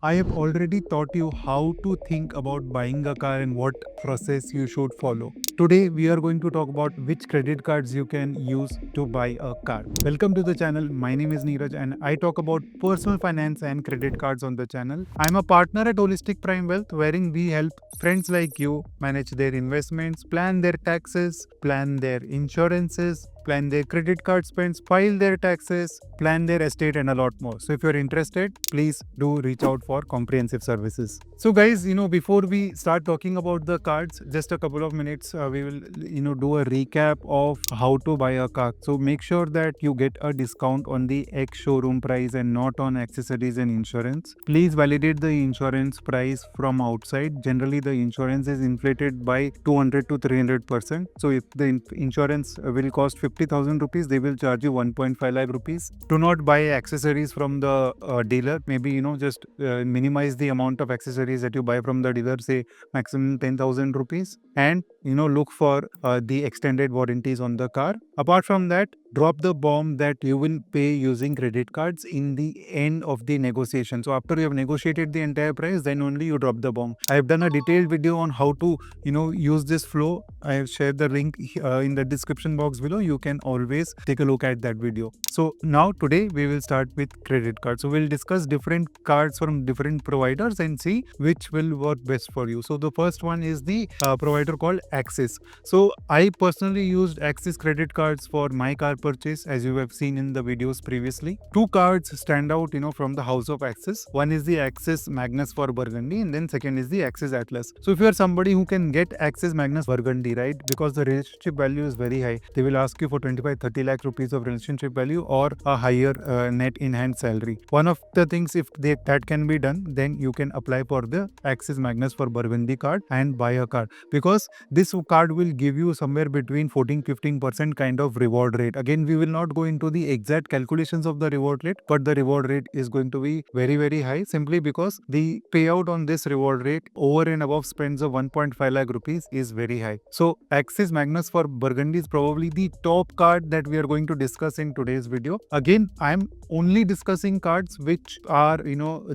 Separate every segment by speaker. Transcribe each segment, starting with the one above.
Speaker 1: I have already taught you how to think about buying a car and what process you should follow. Today, we are going to talk about which credit cards you can use to buy a car. Welcome to the channel. My name is Niraj and I talk about personal finance and credit cards on the channel. I'm a partner at Holistic Prime Wealth, wherein we help friends like you manage their investments, plan their taxes, plan their insurances, plan their credit card spends, file their taxes, plan their estate, and a lot more. So, if you're interested, please do reach out for comprehensive services. So, guys, before we start talking about the cards, just a couple of minutes, we will, do a recap of how to buy a car. So, make sure that you get a discount on the ex showroom price and not on accessories and insurance. Please validate the insurance price from outside. Generally, the insurance is inflated by 200 to 300%. So, if the insurance will cost 50,000 rupees, they will charge you 1.5 lakh rupees. Do not buy accessories from the dealer. Maybe, just minimize the amount of accessories that you buy from the dealer, say maximum 10,000 rupees. And, look for the extended warranties on the car. Apart from that, drop the bomb that you will pay using credit cards in the end of the negotiation. So after you have negotiated the entire price, then only you drop the bomb. I have done a detailed video on how to, use this flow. I have shared the link in the description box below. You can always take a look at that video. So now today we will start with credit cards. So we'll discuss different cards from different providers and see which will work best for you. So the first one is the provider called Axis. So I personally used Axis credit cards for my car purchase, as you have seen in the videos previously. Two cards stand out, from the house of Axis. One is the Axis Magnus for Burgundy, and then second is the Axis Atlas. So if you are somebody who can get Axis Magnus Burgundy, right, because the relationship value is very high, they will ask you for 25-30 lakh rupees of relationship value or a higher net in hand salary. One of the things, if that can be done, then you can apply for the Axis Magnus for Burgundy card and buy a car, because this card will give you somewhere between 14-15% kind of reward rate. Again, we will not go into the exact calculations of the reward rate, but the reward rate is going to be very, very high, simply because the payout on this reward rate over and above spends of 1.5 lakh rupees is very high. So Axis Magnus for Burgundy is probably the top card that we are going to discuss in today's video. Again, I'm only discussing cards which are,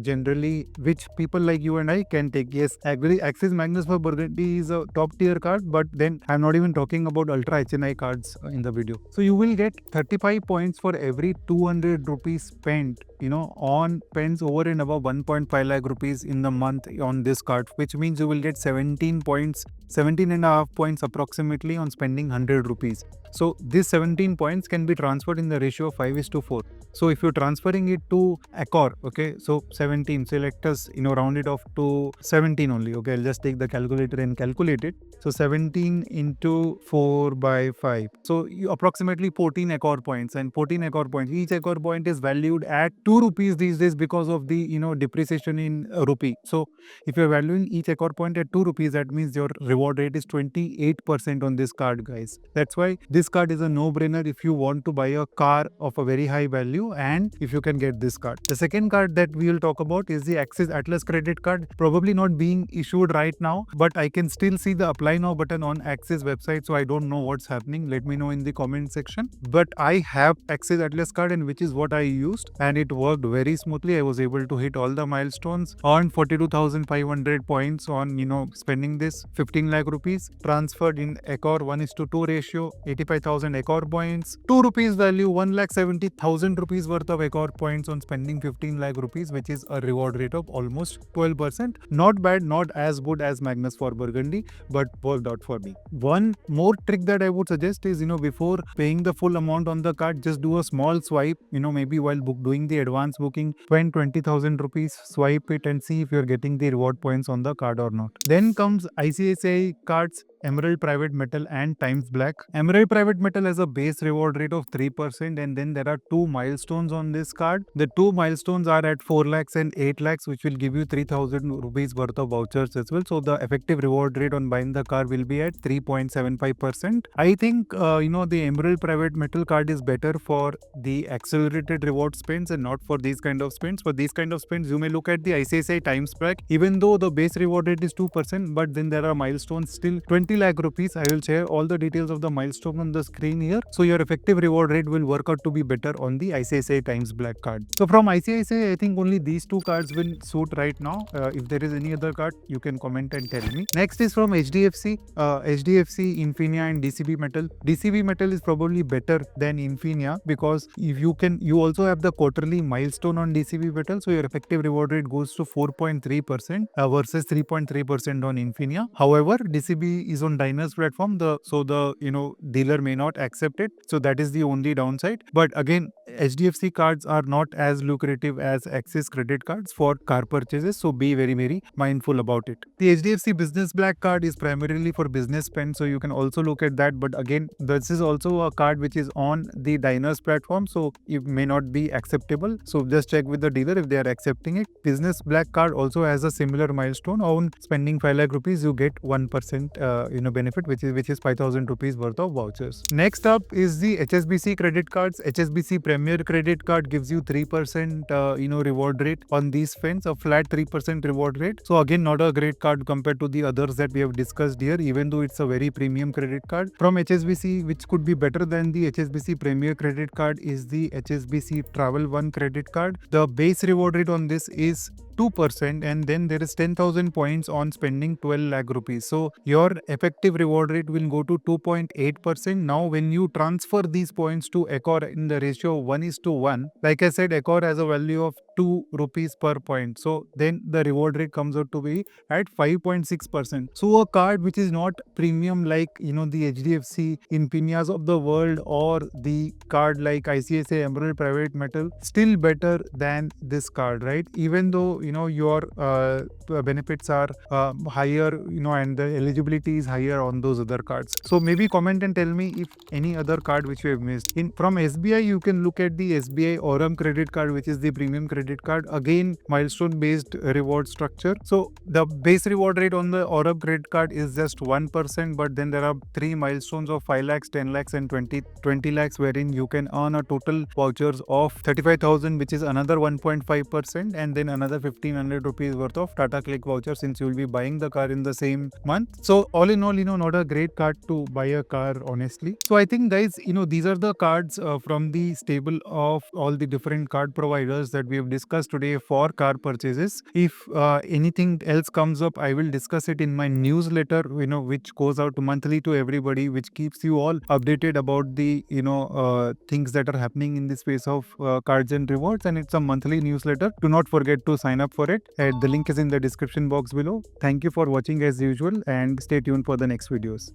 Speaker 1: generally which people like you and I can take. Yes, actually Axis Magnus for Burgundy is a top tier card, but then I'm not even talking about ultra HNI cards in the video. So you will get 35 points for every 200 rupees spent, on pens over and above 1.5 lakh rupees in the month on this card, which means you will get 17 points, 17 and a half points approximately on spending 100 rupees. So these 17 points can be transferred in the ratio of 5:4. So if you're transferring it to Accor, okay, so 17, so let us, round it off to 17 only, okay, I'll just take the calculator and calculate it. So 17 into 4 by 5. So you approximately 14 Accor points, and 14 Accor points. Each Accor point is valued at 2 rupees these days because of the, depreciation in rupee. So if you're valuing each Accor point at 2 rupees, that means your reward rate is 28% on this card, guys. That's why this card is a no-brainer if you want to buy a car of a very high value and if you can get this card. The second card that we will talk about is the Axis Atlas credit card, probably not being issued right now, but I can still see the apply now button on Axis website, so I don't know what's happening. Let me know in the comment section. But I have Axis Atlas card, and which is what I used, and it worked very smoothly. I was able to hit all the milestones, earned 42,500 points on, spending this 15 lakh rupees, transferred in Accor 1:2 ratio, 85,000 Accor points, 2 rupees value, 1,70,000 rupees worth of Accor points on spending 15 lakh rupees, which is a reward rate of almost 12%. Not bad, not as good as Magnus for Burgundy, but worked out for me. One more trick that I would suggest is, before paying the full amount on the card, just do a small swipe, maybe while doing the advance booking, spend 20,000 rupees, swipe it and see if you're getting the reward points on the card or not. Then comes ICICI cards, Emerald Private Metal and Times Black. Emerald Private Metal has a base reward rate of 3%, and then there are two milestones on this card. The two milestones are at 4 lakhs and 8 lakhs, which will give you 3,000 rupees worth of vouchers as well. So the effective reward rate on buying the car will be at 3.75%. I think, the Emerald Private Metal card is better for the accelerated reward spends and not for these kind of spends. For these kind of spends, you may look at the ICICI Times Black. Even though the base reward rate is 2%, but then there are milestones still 20 20 lakh rupees. I will share all the details of the milestone on the screen here. So your effective reward rate will work out to be better on the ICICI times black card. So from ICICI, I think only these two cards will suit right now. If there is any other card, you can comment and tell me. Next is from HDFC, Infinia and DCB Metal. DCB Metal is probably better than Infinia because if you also have the quarterly milestone on DCB Metal, so your effective reward rate goes to 4.3% versus 3.3% on Infinia. However, DCB is on Diners platform, so the dealer may not accept it. So that is the only downside. But again, HDFC cards are not as lucrative as Axis credit cards for car purchases, so be very, very mindful about it. The HDFC Business Black card is primarily for business spend, so you can also look at that. But again, this is also a card which is on the Diners platform, so it may not be acceptable. So just check with the dealer if they are accepting it. Business Black card also has a similar milestone. On spending 5 lakh rupees, you get 1% benefit, which is 5,000 rupees worth of vouchers. Next up is the HSBC credit cards. HSBC Premier credit card gives you 3% reward rate on these spends, a flat 3% reward rate. So again, not a great card compared to the others that we have discussed here, even though it's a very premium credit card from HSBC. Which could be better than the HSBC Premier credit card is the HSBC Travel One credit card. The base reward rate on this is 2%, and then there is 10,000 points on spending 12 lakh rupees. So your effective reward rate will go to 2.8%. Now when you transfer these points to Accor in the ratio of 1:1, like I said, Accor has a value of 2 rupees per point. So then the reward rate comes out to be at 5.6%. So a card which is not premium like the HDFC Infinias of the world or the card like ICICI Emerald Private Metal, still better than this card, right? Even though your benefits are higher, and the eligibility is higher on those other cards. So maybe comment and tell me if any other card which we have missed. From SBI, you can look at the SBI Aurum credit card, which is the premium credit card. Again, milestone based reward structure. So the base reward rate on the Aurum credit card is just 1%, but then there are 3 milestones of 5 lakhs, 10 lakhs and 20 lakhs, wherein you can earn a total vouchers of 35,000, which is another 1.5%, and then another 1,500 rupees worth of Tata Click voucher since you will be buying the car in the same month. So all in all, not a great card to buy a car, honestly. So I think, guys, these are the cards from the stable of all the different card providers that we have discussed today for car purchases. If anything else comes up, I will discuss it in my newsletter, which goes out monthly to everybody, which keeps you all updated about the things that are happening in the space of cards and rewards, and it's a monthly newsletter. Do not forget to sign up for it. The link is in the description box below. Thank you for watching as usual, and stay tuned for the next videos.